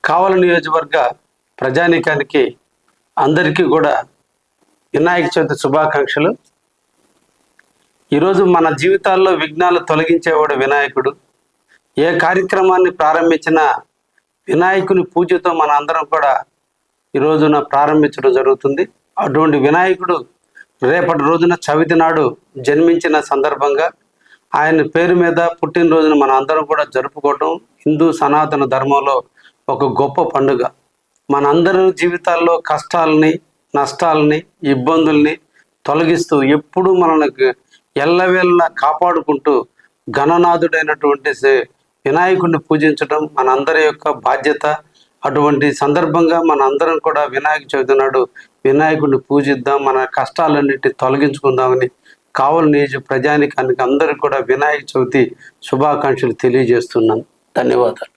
కావలి నియోజకవర్గ ప్రజానీకానికి అందరికీ కూడా వినాయక చవితి శుభాకాంక్షలు. ఈరోజు మన జీవితాల్లో విఘ్నాలు తొలగించేవాడు వినాయకుడు. ఏ కార్యక్రమాన్ని ప్రారంభించినా వినాయకుని పూజతో మన అందరం కూడా ఈరోజున ప్రారంభించడం జరుగుతుంది. అటువంటి వినాయకుడు రేపటి రోజున చవితి నాడు జన్మించిన సందర్భంగా ఆయన పేరు మీద పుట్టినరోజున మన అందరం కూడా జరుపుకోవటం హిందూ సనాతన ధర్మంలో ఒక గొప్ప పండుగ. మనందరి జీవితాల్లో కష్టాలని, నష్టాలని, ఇబ్బందుల్ని తొలగిస్తూ ఎప్పుడు మనకు ఎల్లవేళ్ళ కాపాడుకుంటూ గణనాథుడైనటువంటి వినాయకుడిని పూజించడం మనందరి యొక్క బాధ్యత. అటువంటి సందర్భంగా మన అందరం కూడా వినాయక చవితి నాడు వినాయకుడిని పూజిద్దాం, మన కష్టాలన్నిటి తొలగించుకుందామని కావలి నియోజక ప్రజానీకానికి అందరికీ కూడా వినాయక చవితి శుభాకాంక్షలు తెలియజేస్తున్నాను. ధన్యవాదాలు.